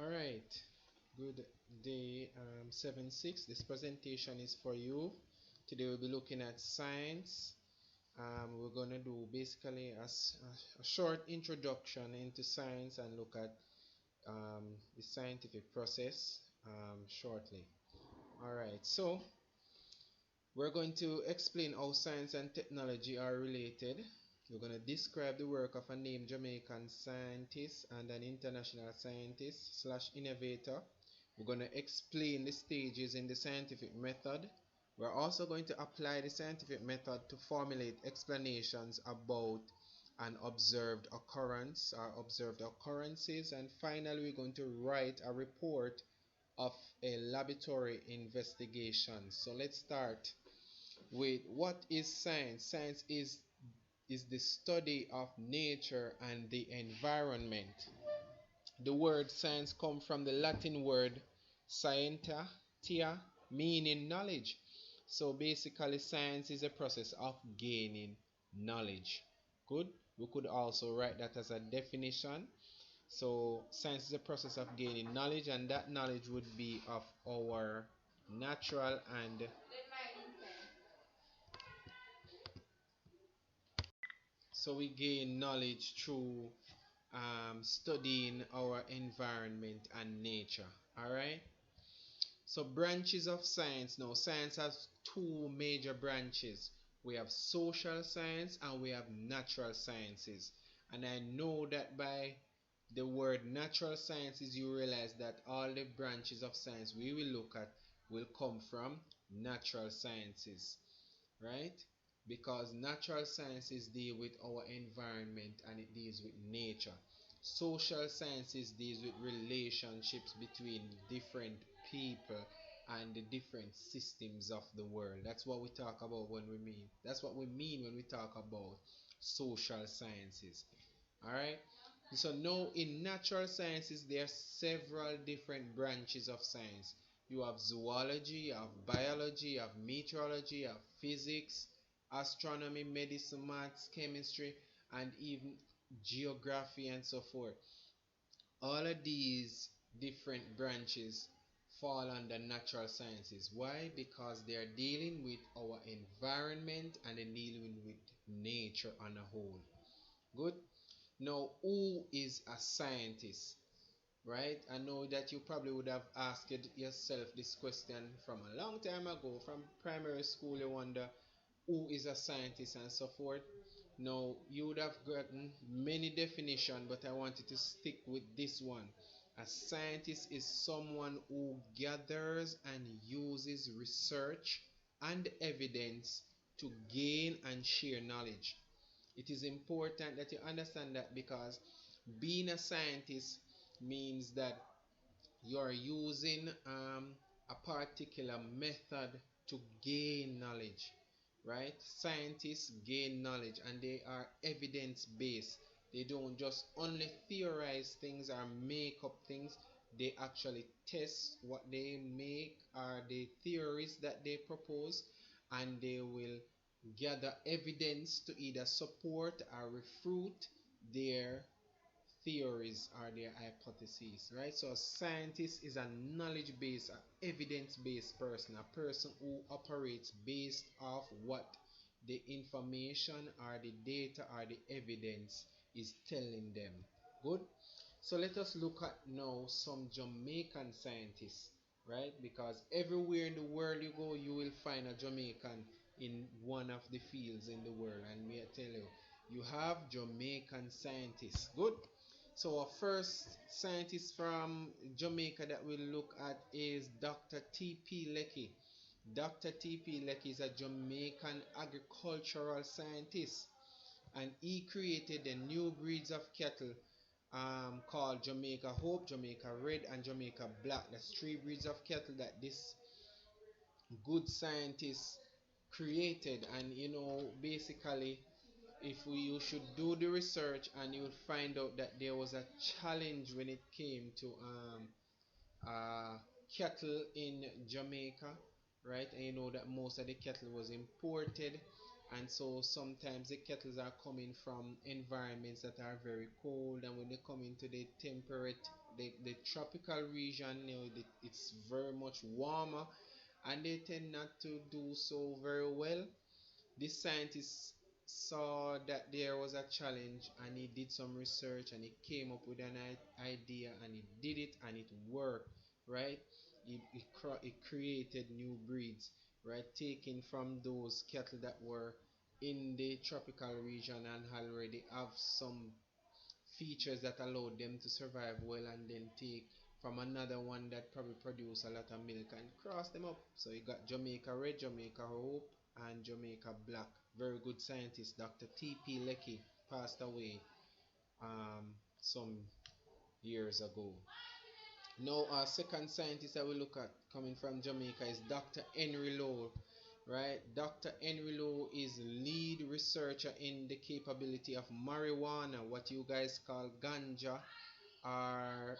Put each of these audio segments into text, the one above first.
All right, good day, 7-6. This presentation is for you. Today we'll be looking at science. We're going to do basically a short introduction into science and look at the scientific process shortly. All right, so we're going to explain how science and technology are related. We're going to describe the work of a named Jamaican scientist and an international scientist slash innovator. We're going to explain the stages in the scientific method. We're also going to apply the scientific method to formulate explanations about an observed occurrence or observed occurrences. And finally, we're going to write a report of a laboratory investigation. So let's start with what is science. Science is the study of nature and the environment. The word science comes from the Latin word scientia, meaning knowledge. So basically science is a process of gaining knowledge. Good. We could also write that as a definition. So science is a process of gaining knowledge, and that knowledge would be of our natural and so we gain knowledge through studying our environment and nature. All right. So branches of science. Now science has two major branches. We have social science and we have natural sciences. And I know that by the word natural sciences you realize that all the branches of science we will look at will come from natural sciences, right? Because natural sciences deal with our environment and it deals with nature. Social sciences deals with relationships between different people and the different systems of the world. That's what we talk about when we mean. That's what we mean when we talk about social sciences. All right. So now in natural sciences there are several different branches of science. You have zoology, you have biology, you have meteorology, you have physics, astronomy, medicine, maths, chemistry, and even geography and so forth. All of these different branches fall under natural sciences. Why? Because they are dealing with our environment and they're dealing with nature on a whole. Good. Now, who is a scientist? Right? I know that you probably would have asked yourself this question from a long time ago, from primary school. You wonder who is a scientist and so forth. Now, you would have gotten many definitions, but I wanted to stick with this one. A scientist is someone who gathers and uses research and evidence to gain and share knowledge. It is important that you understand that because being a scientist means that you are using a particular method to gain knowledge, right? Scientists gain knowledge and they are evidence based. They don't just only theorize things or make up things. They actually test what they make or the theories that they propose, and they will gather evidence to either support or refute their theories or their hypotheses, right? So a scientist is a knowledge-based, evidence-based person, a person who operates based off what the information or the data or the evidence is telling them. Good. So let us look at now some Jamaican scientists, right? Because everywhere in the world you go, you will find a Jamaican in one of the fields in the world. And me I tell you, you have Jamaican scientists. Good. So our first scientist from Jamaica that we'll look at is Dr. T.P. Lecky. Dr. T.P. Lecky is a Jamaican agricultural scientist, and he created the new breeds of cattle called Jamaica Hope, Jamaica Red, and Jamaica Black. That's three breeds of cattle that this good scientist created. And basically, if you should do the research, and you will find out that there was a challenge when it came to cattle in Jamaica, right? And you know that most of the cattle was imported, And so sometimes the kettles are coming from environments that are very cold, and when they come into the temperate, the tropical region, it's very much warmer, and they tend not to do so very well. This scientist saw that there was a challenge, and he did some research, and he came up with an idea, and he did it, and it worked, right? He created new breeds, right, taking from those cattle that were in the tropical region and already have some features that allowed them to survive well, and then take from another one that probably produce a lot of milk and cross them up. So you got Jamaica Red, Jamaica Hope, and Jamaica Black. Very good scientist, Dr. T.P. Lecky, passed away some years ago. Now, our second scientist that we look at coming from Jamaica is Dr. Henry Lowe, right? Dr. Henry Lowe is lead researcher in the capability of marijuana, what you guys call ganja, or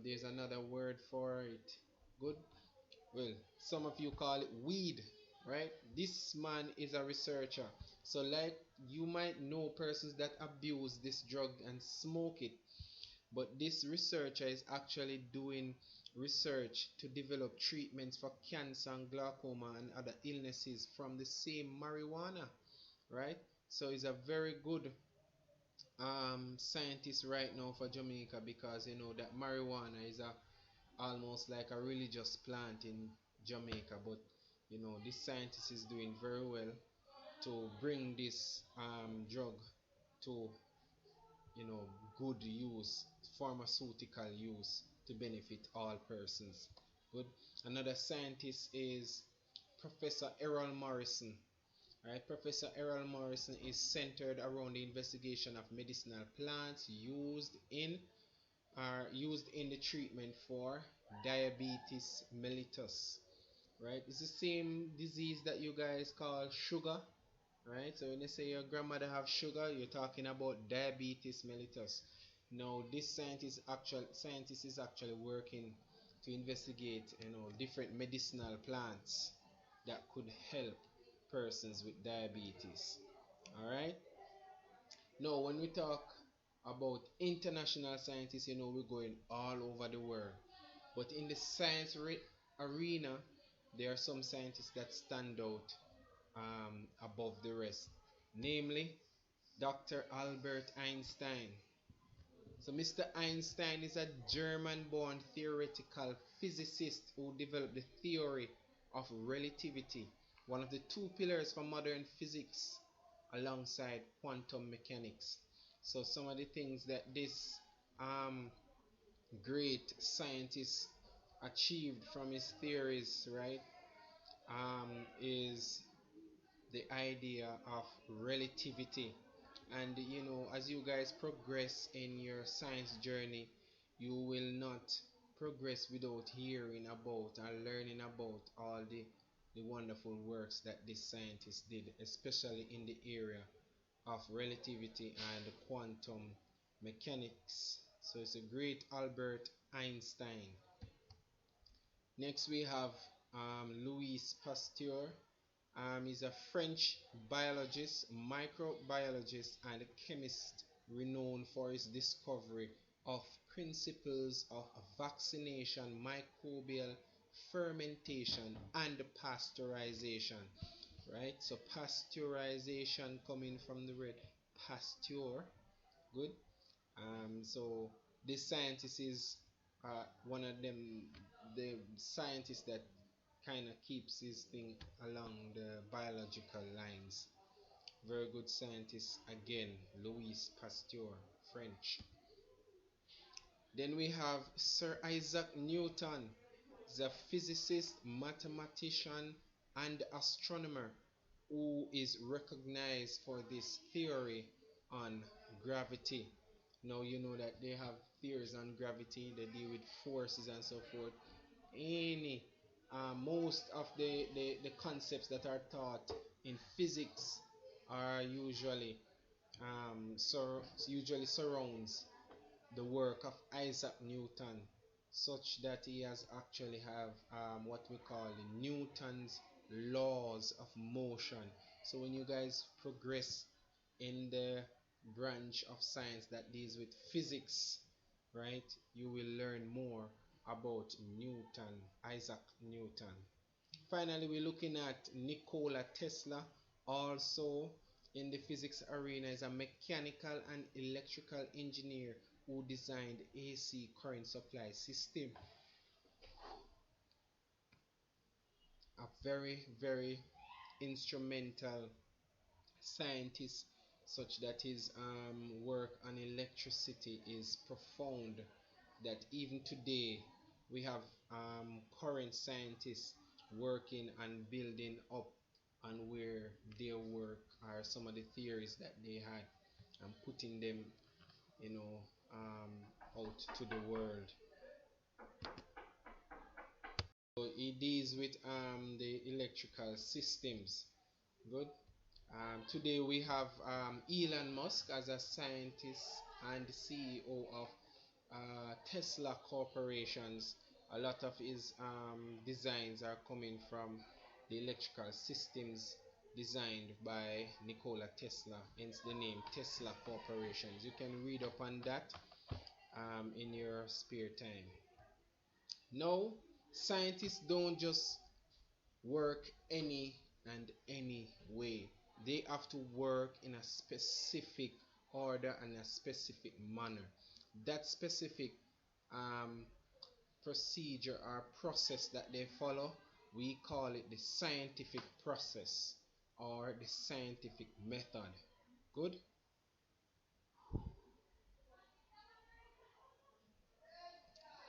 there's another word for it. Good. Well, some of you call it weed, right? This man is a researcher. So, like, you might know persons that abuse this drug and smoke it, but this researcher is actually doing research to develop treatments for cancer and glaucoma and other illnesses from the same marijuana, right? So he's a very good scientist right now for Jamaica, because you know that marijuana is a almost like a religious plant in Jamaica. But you know, this scientist is doing very well to bring this drug to, you know, good use, pharmaceutical use, to benefit all persons. Good. Another scientist is Professor Errol Morrison. Right, Professor Errol Morrison is centered around the investigation of medicinal plants used in the treatment for diabetes mellitus. Right, it's the same disease that you guys call sugar. Right, so when you say your grandmother have sugar, you're talking about diabetes mellitus. Now, this scientist is actually working to investigate, you know, different medicinal plants that could help persons with diabetes. All right. Now, when we talk about international scientists, you know, we're going all over the world. But in the science arena, there are some scientists that stand out above the rest, namely Dr. Albert Einstein. So, Mr. Einstein is a German born theoretical physicist who developed the theory of relativity, one of the two pillars for modern physics alongside quantum mechanics. So, some of the things that this um, great scientist achieved from his theories, right, is the idea of relativity. And you know, as you guys progress in your science journey, you will not progress without hearing about and learning about all the wonderful works that this scientist did, especially in the area of relativity and quantum mechanics. So it's a great Albert Einstein. Next we have Louis Pasteur. He's a French biologist, microbiologist, and chemist renowned for his discovery of principles of vaccination, microbial fermentation, and pasteurization. Right? So pasteurization coming from the word pasteur. Good. So this scientist is one of them, the scientists that kind of keeps his thing along the biological lines. Very good scientist again, Louis Pasteur, French. Then we have Sir Isaac Newton. He's a physicist, mathematician, and astronomer who is recognized for this theory on gravity. Now you know that they have theories on gravity, they deal with forces and so forth. Any Most of the concepts that are taught in physics are usually surrounds the work of Isaac Newton, such that he has actually have what we call the Newton's laws of motion. So when you guys progress in the branch of science that deals with physics, right, you will learn more about Newton, Isaac Newton. Finally, we're looking at Nikola Tesla, also in the physics arena, is a mechanical and electrical engineer who designed AC current supply system. A very instrumental scientist, such that his work on electricity is profound, that even today we have current scientists working and building up on where their work are some of the theories that they had, and putting them, you know, out to the world. So it deals with the electrical systems. Good. Today we have Elon Musk as a scientist and CEO of Tesla corporations. A lot of his designs are coming from the electrical systems designed by Nikola Tesla, hence the name Tesla Corporations. You can read up on that in your spare time. Now, scientists don't just work any way. They have to work in a specific order and a specific manner. That specific um, procedure or process that they follow, we call it the scientific process or the scientific method. Good.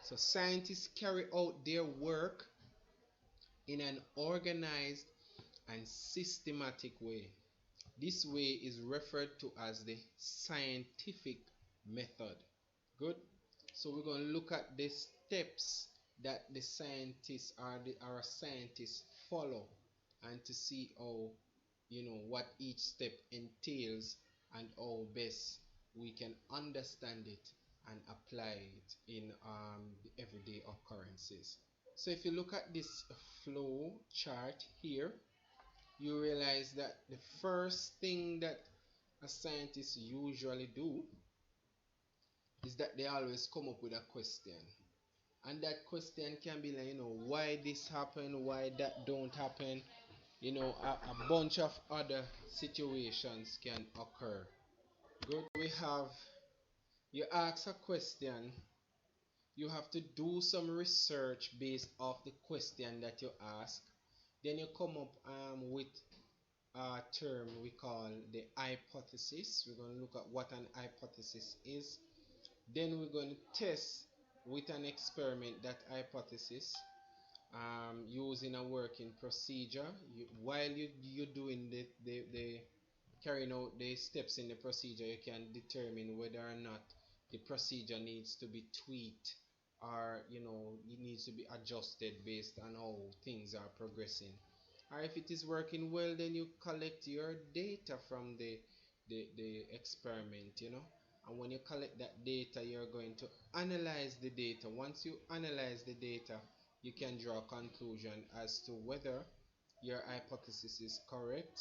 So scientists carry out their work in an organized and systematic way. This way is referred to as the scientific method. Good. So we're going to look at the steps that the scientists or our scientists follow, and to see how, what each step entails, and how best we can understand it and apply it in the everyday occurrences. So if you look at this flow chart here, you realize that the first thing that a scientist usually do is that they always come up with a question. And that question can be like, why this happen, why that don't happen. A bunch of other situations can occur. Good. We have, you ask a question, you have to do some research based off the question that you ask. Then you come up with a term we call the hypothesis. We're going to look at what an hypothesis is. Then we're going to test with an experiment that hypothesis, using a working procedure. While you're doing the carrying out the steps in the procedure, you can determine whether or not the procedure needs to be tweaked, or it needs to be adjusted based on how things are progressing. Or if it is working well, then you collect your data from the experiment, and when you collect that data, you're going to analyze the data. Once you analyze the data, you can draw a conclusion as to whether your hypothesis is correct,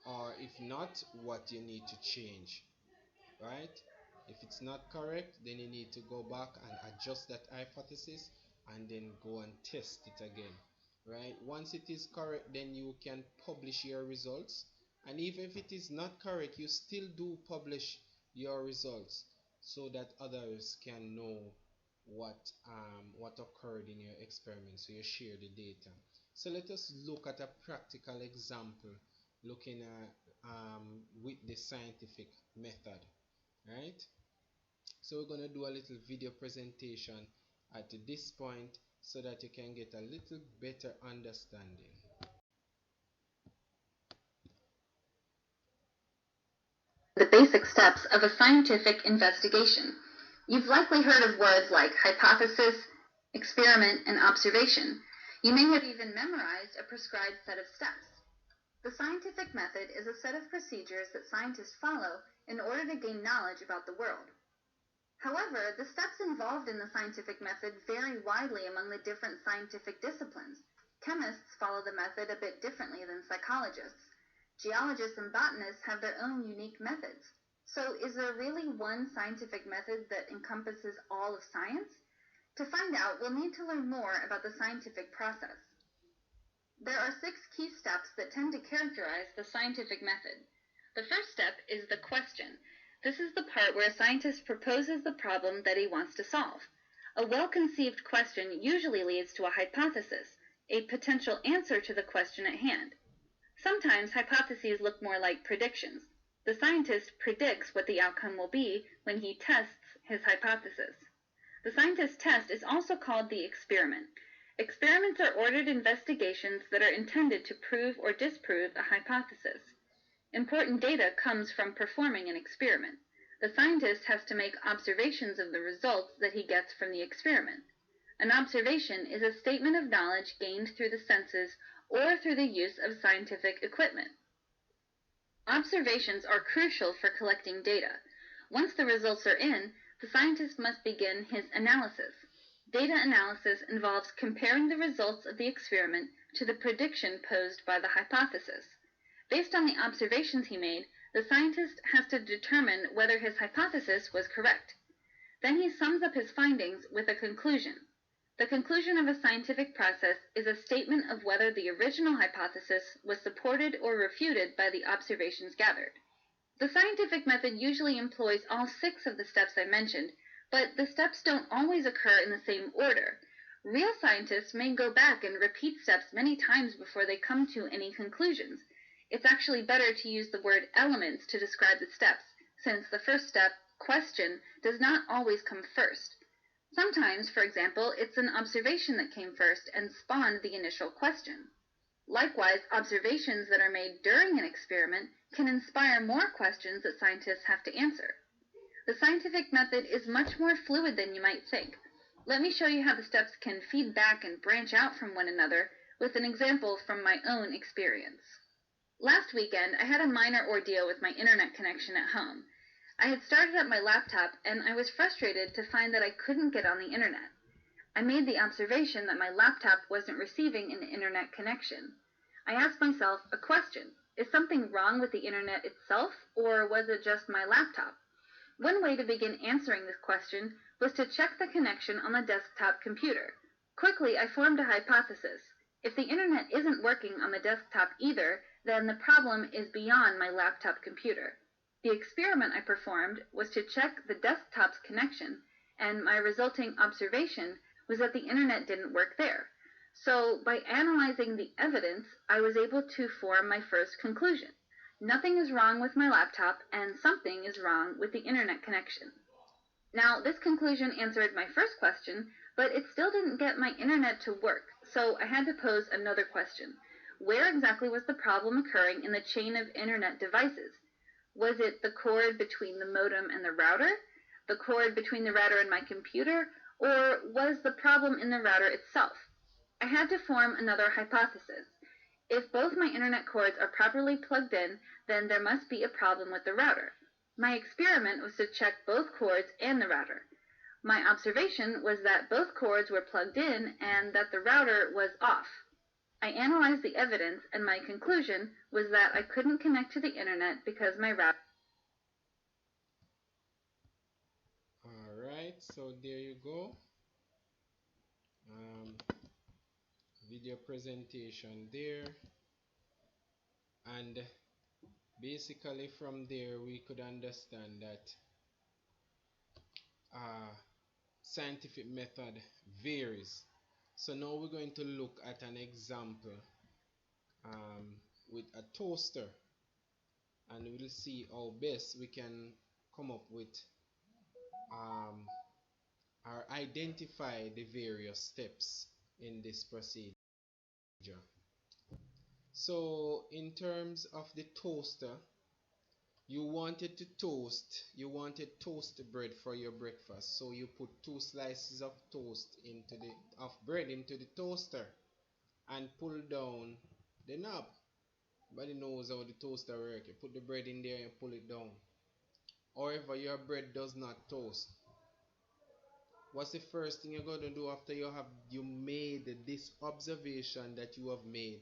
or if not, what you need to change, right? If it's not correct, then you need to go back and adjust that hypothesis, and then go and test it again, right? Once it is correct, then you can publish your results. And even if it is not correct, you still do publish your results, so that others can know what occurred in your experiment, so you share the data. So let us look at a practical example, looking at with the scientific method, right? So we're going to do a little video presentation at this point, so that you can get a little better understanding. The basic steps of a scientific investigation. You've likely heard of words like hypothesis, experiment, and observation. You may have even memorized a prescribed set of steps. The scientific method is a set of procedures that scientists follow in order to gain knowledge about the world. However, the steps involved in the scientific method vary widely among the different scientific disciplines. Chemists follow the method a bit differently than psychologists. Geologists and botanists have their own unique methods. So is there really one scientific method that encompasses all of science? To find out, we'll need to learn more about the scientific process. There are 6 key steps that tend to characterize the scientific method. The first step is the question. This is the part where a scientist proposes the problem that he wants to solve. A well-conceived question usually leads to a hypothesis, a potential answer to the question at hand. Sometimes hypotheses look more like predictions. The scientist predicts what the outcome will be when he tests his hypothesis. The scientist's test is also called the experiment. Experiments are ordered investigations that are intended to prove or disprove a hypothesis. Important data comes from performing an experiment. The scientist has to make observations of the results that he gets from the experiment. An observation is a statement of knowledge gained through the senses or through the use of scientific equipment. Observations are crucial for collecting data. Once the results are in, the scientist must begin his analysis. Data analysis involves comparing the results of the experiment to the prediction posed by the hypothesis. Based on the observations he made, the scientist has to determine whether his hypothesis was correct. Then he sums up his findings with a conclusion. The conclusion of a scientific process is a statement of whether the original hypothesis was supported or refuted by the observations gathered. The scientific method usually employs all 6 of the steps I mentioned, but the steps don't always occur in the same order. Real scientists may go back and repeat steps many times before they come to any conclusions. It's actually better to use the word elements to describe the steps, since the first step, question, does not always come first. Sometimes, for example, it's an observation that came first and spawned the initial question. Likewise, observations that are made during an experiment can inspire more questions that scientists have to answer. The scientific method is much more fluid than you might think. Let me show you how the steps can feed back and branch out from one another with an example from my own experience. Last weekend, I had a minor ordeal with my internet connection at home. I had started up my laptop, and I was frustrated to find that I couldn't get on the internet. I made the observation that my laptop wasn't receiving an internet connection. I asked myself a question. Is something wrong with the internet itself, or was it just my laptop? One way to begin answering this question was to check the connection on the desktop computer. Quickly, I formed a hypothesis. If the internet isn't working on the desktop either, then the problem is beyond my laptop computer. The experiment I performed was to check the desktop's connection, and my resulting observation was that the internet didn't work there. So, by analyzing the evidence, I was able to form my first conclusion. Nothing is wrong with my laptop, and something is wrong with the internet connection. Now, this conclusion answered my first question, but it still didn't get my internet to work, so I had to pose another question. Where exactly was the problem occurring in the chain of internet devices? Was it the cord between the modem and the router, the cord between the router and my computer, or was the problem in the router itself? I had to form another hypothesis. If both my internet cords are properly plugged in, then there must be a problem with the router. My experiment was to check both cords and the router. My observation was that both cords were plugged in and that the router was off. I analyzed the evidence, and my conclusion was that I couldn't connect to the internet because my router... Alright, so there you go. Video presentation there. And basically from there we could understand that scientific method varies. So now we're going to look at an example with a toaster, and we'll see how best we can come up with or identify the various steps in this procedure. So in terms of the toaster, you wanted toasted bread for your breakfast, so you put 2 slices of bread into the toaster and pull down the knob. Everybody knows how the toaster works. You put the bread in there and pull it down. However, your bread does not toast. What's the first thing you're going to do after you made this observation that you have made?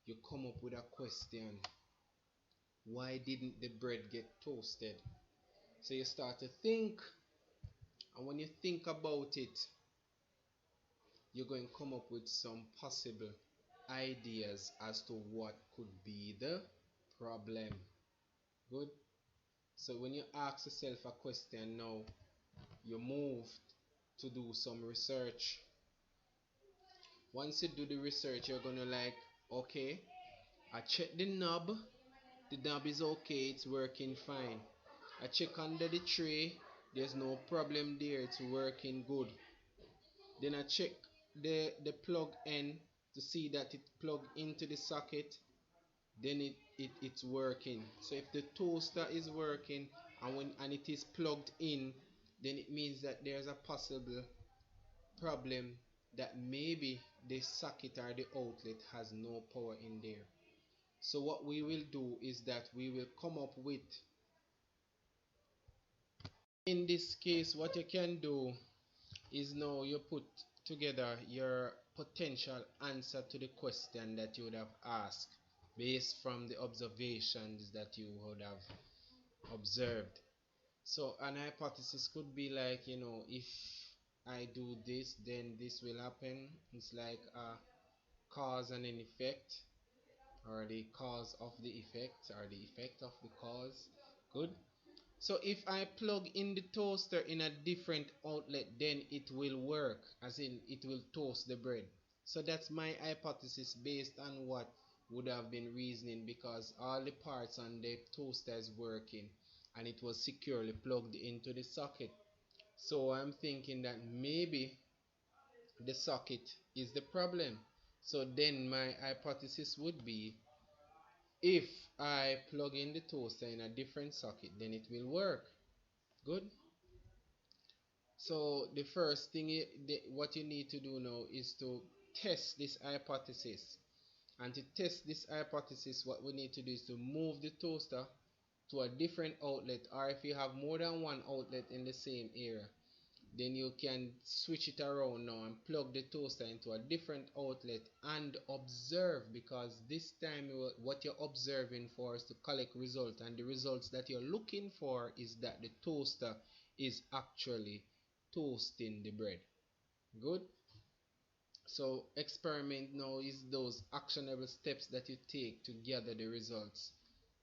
You come up with a question. Why didn't the bread get toasted? So you start to think, and when you think about it, you're going to come up with some possible ideas as to what could be the problem. Good. So when you ask yourself a question now, you move to do some research. Once you do the research, you're gonna like, okay, I check the knob is okay, it's working fine. I check under the tray, there's no problem there, it's working good. Then I check the plug end to see that it plugged into the socket, then it's working. So if the toaster is working and it is plugged in, then it means that there's a possible problem that maybe the socket or the outlet has no power in there. So what we will do is that we will come up with, in this case, what you can do is now you put together your potential answer to the question that you would have asked based from the observations that you would have observed. So an hypothesis could be like, if I do this, then this will happen. It's like a cause and an effect, or the cause of the effect, or the effect of the cause. Good. So if I plug in the toaster in a different outlet, then it will work, as in it will toast the bread. So that's my hypothesis based on what would have been reasoning, because all the parts on the toaster is working and it was securely plugged into the socket. So I'm thinking that maybe the socket is the problem. So then my hypothesis would be, if I plug in the toaster in a different socket, then it will work. Good. So the first thing what you need to do now is to test this hypothesis. And to test this hypothesis, what we need to do is to move the toaster to a different outlet, or if you have more than one outlet in the same area, then you can switch it around now and plug the toaster into a different outlet and observe, because this time what you're observing for is to collect results, and the results that you're looking for is that the toaster is actually toasting the bread. Good. So experiment now is those actionable steps that you take to gather the results,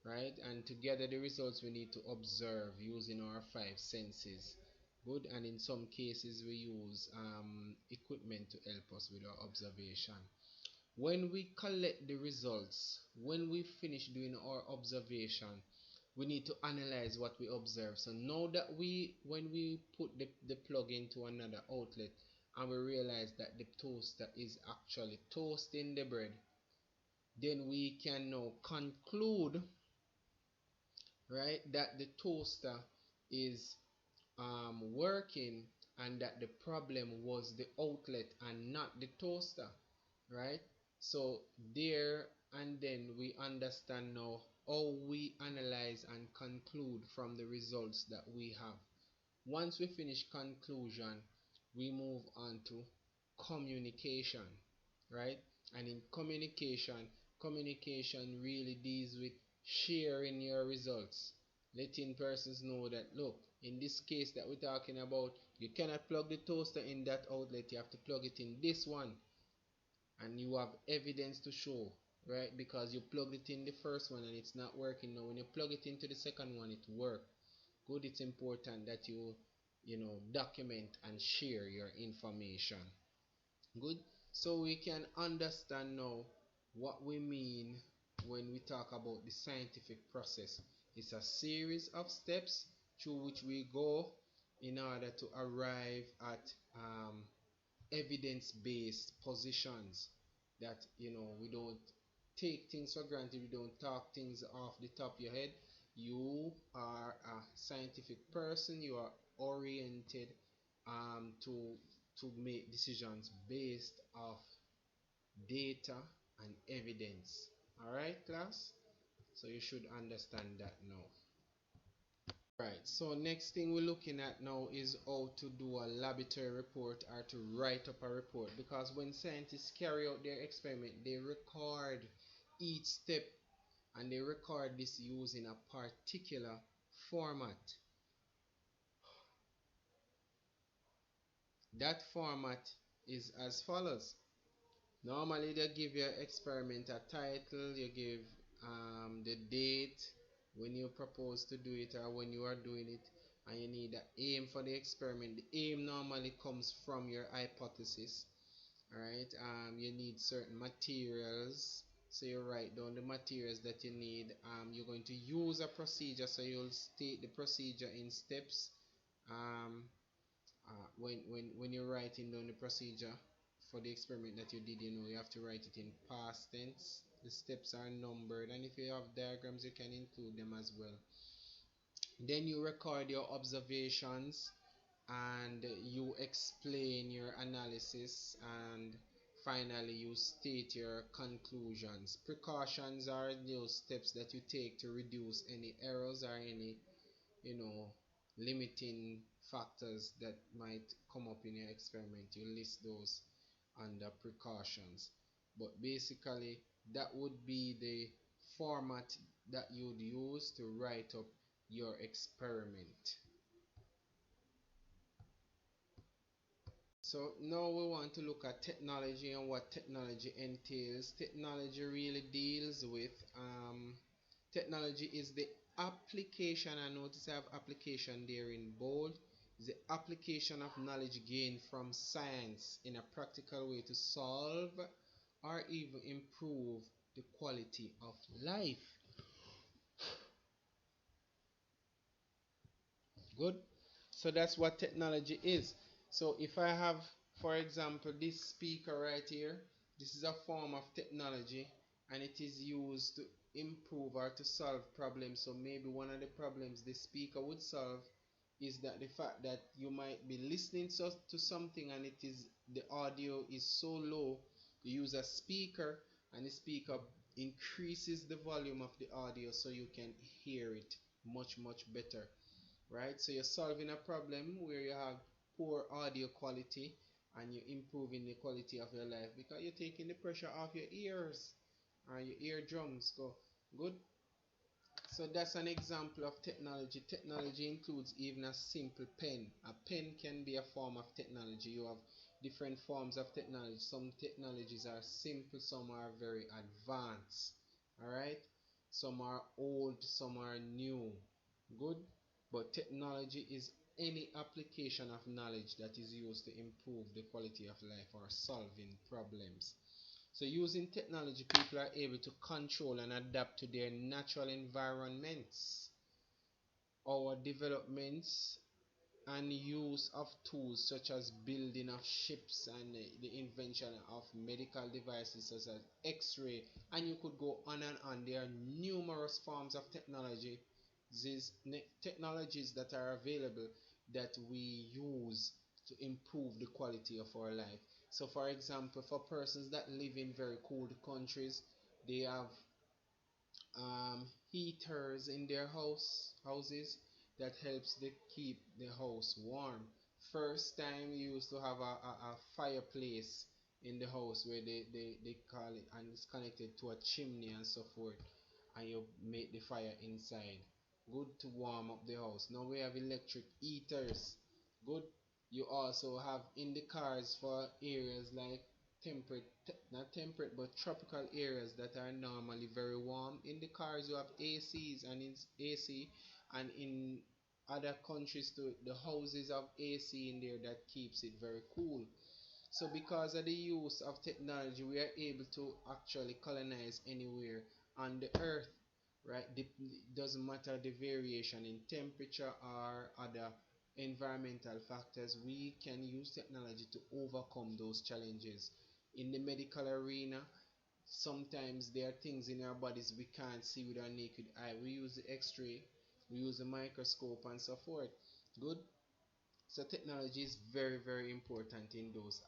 right? And to gather the results, we need to observe using our five senses. Good. And in some cases we use equipment to help us with our observation. When we collect the results, when we finish doing our observation, we need to analyze what we observe. So now that when we put the plug into another outlet and we realize that the toaster is actually toasting the bread, then we can now conclude, right, that the toaster is working, and that the problem was the outlet and not the toaster, right? So there and then we understand now how we analyze and conclude from the results that we have. Once we finish conclusion, we move on to communication, right? And in communication really deals with sharing your results, letting persons know that, look, in this case that we're talking about, you cannot plug the toaster in that outlet, you have to plug it in this one, and you have evidence to show, right? Because you plugged it in the first one and it's not working. Now when you plug it into the second one, it works. Good. It's important that you document and share your information. Good. So we can understand now what we mean when we talk about the scientific process. It's a series of steps through which we go in order to arrive at evidence-based positions, that we don't take things for granted, we don't talk things off the top of your head. You are a scientific person, you are oriented to make decisions based off data and evidence. All right, class? So you should understand that now. Right, so next thing we're looking at now is how to do a laboratory report or to write up a report, because when scientists carry out their experiment they record each step, and they record this using a particular format. That format is as follows. Normally they give your experiment a title, you give the date when you propose to do it or when you are doing it, and you need an aim for the experiment. The aim normally comes from your hypothesis. Alright, you need certain materials, so you write down the materials that you need. You're going to use a procedure, so you'll state the procedure in steps. Um, when you're writing down the procedure for the experiment that you did, you have to write it in past tense. The steps are numbered, and if you have diagrams you can include them as well. Then you record your observations and you explain your analysis, and finally you state your conclusions. Precautions are those steps that you take to reduce any errors or any, you know, limiting factors that might come up in your experiment. You list those under precautions. But basically that would be the format that you'd use to write up your experiment. So now we want to look at technology and what technology entails. Technology really deals with technology is the application, I notice I have application there in bold, is the application of knowledge gained from science in a practical way to solve or even improve the quality of life. Good. So that's what technology is. So if I have, for example, this speaker right here, this is a form of technology, and it is used to improve or to solve problems. So maybe one of the problems this speaker would solve is that the fact that you might be listening to something and it is the audio is so low, you use a speaker and the speaker increases the volume of the audio so you can hear it much better, right? So you're solving a problem where you have poor audio quality and you're improving the quality of your life because you're taking the pressure off your ears and your eardrums. Go good. So that's an example of technology. Technology includes even a simple pen. A pen can be a form of technology. You have different forms of technology. Some technologies are simple, some are very advanced. Alright? Some are old, some are new. Good? But technology is any application of knowledge that is used to improve the quality of life or solving problems. So using technology, people are able to control and adapt to their natural environments. Our developments and use of tools such as building of ships and the invention of medical devices such as X-ray, and you could go on and on. There are numerous forms of technology, these technologies that are available that we use to improve the quality of our life. So for example, for persons that live in very cold countries, they have heaters in their houses that helps they keep the house warm. First time we used to have a fireplace in the house where they call it, and it's connected to a chimney and so forth, and you make the fire inside. Good to warm up the house. Now we have electric heaters. Good. You also have in the cars for areas like temperate, not temperate, but tropical areas that are normally very warm. In the cars, you have ACs, and in AC, and in other countries too, the houses have AC in there that keeps it very cool. So because of the use of technology, we are able to actually colonize anywhere on the earth, right? It doesn't matter the variation in temperature or other environmental factors, we can use technology to overcome those challenges. In the medical arena, sometimes there are things in our bodies we can't see with our naked eye. We use the x-ray, we use the microscope and so forth. Good. So technology is very important in those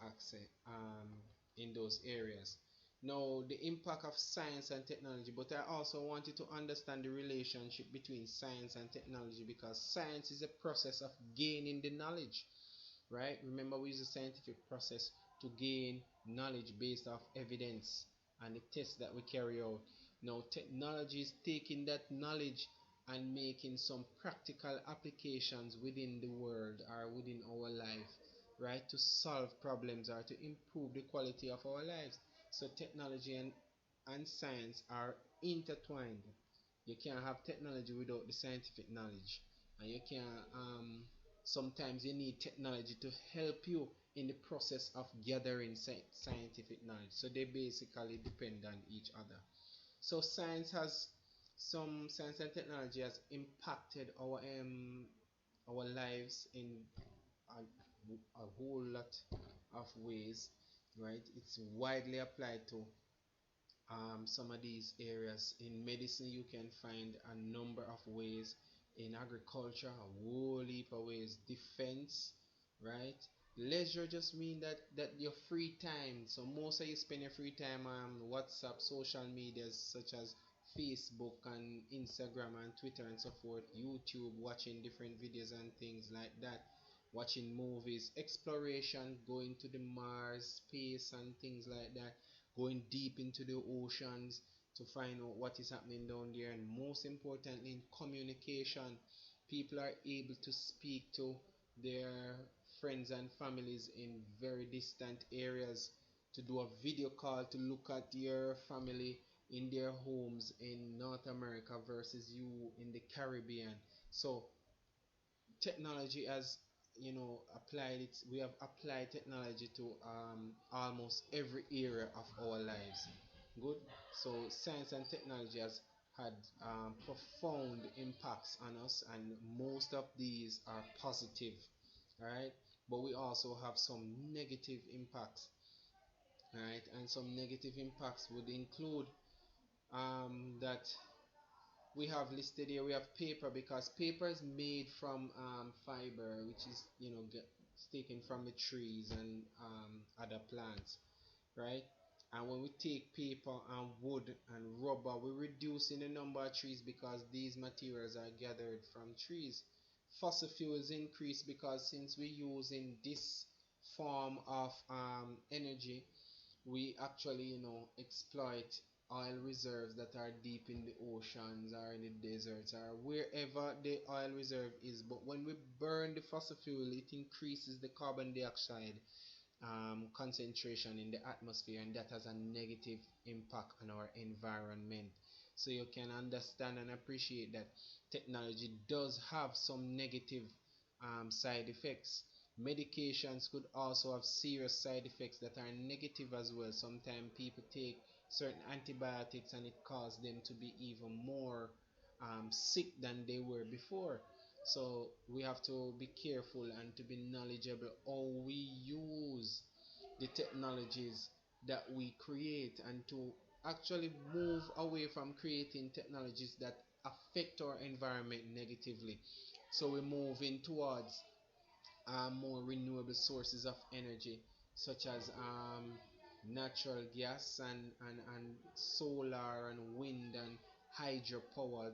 in those areas. Now, the impact of science and technology, but I also want you to understand the relationship between science and technology, because science is a process of gaining the knowledge, right? Remember, we use the scientific process to gain knowledge based off evidence and the tests that we carry out. Now, technology is taking that knowledge and making some practical applications within the world or within our life, right, to solve problems or to improve the quality of our lives. So technology and science are intertwined. You can't have technology without the scientific knowledge, and you can't sometimes you need technology to help you in the process of gathering scientific knowledge. So they basically depend on each other. So science and technology has impacted our lives in a whole lot of ways, right? It's widely applied to some of these areas. In medicine, you can find a number of ways. In agriculture, a whole heap of ways. Defense, right? Leisure just mean that your free time. So most of you spend your free time on WhatsApp, social medias such as Facebook and Instagram and Twitter and so forth, YouTube, watching different videos and things like that, watching movies, exploration, going to the Mars, space and things like that, going deep into the oceans to find out what is happening down there, and most importantly, in communication, people are able to speak to their friends and families in very distant areas, to do a video call to look at your family in their homes in North America versus you in the Caribbean. So technology has, applied it. We have applied technology to almost every area of our lives. Good. So science and technology has had profound impacts on us, and most of these are positive, right? But we also have some negative impacts, right? And some negative impacts would include that we have listed here. We have paper, because paper is made from fiber, which is, taken from the trees and other plants, right? And when we take paper and wood and rubber, we're reducing the number of trees because these materials are gathered from trees. Fossil fuels increase because since we're using this form of energy, we actually, exploit oil reserves that are deep in the oceans or in the deserts or wherever the oil reserve is. But when we burn the fossil fuel, it increases the carbon dioxide concentration in the atmosphere, and that has a negative impact on our environment. So you can understand and appreciate that technology does have some negative side effects. Medications could also have serious side effects that are negative as well. Sometimes people take certain antibiotics and it causes them to be even more sick than they were before. So we have to be careful and to be knowledgeable how we use the technologies that we create, and to actually move away from creating technologies that affect our environment negatively. So we're moving towards more renewable sources of energy, such as natural gas and solar and wind and hydropower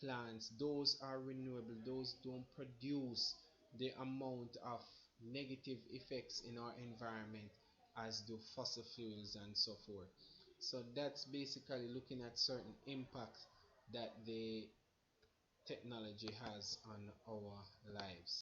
plants. Those are renewable, those don't produce the amount of negative effects in our environment as do fossil fuels and so forth. So that's basically looking at certain impacts that the technology has on our lives.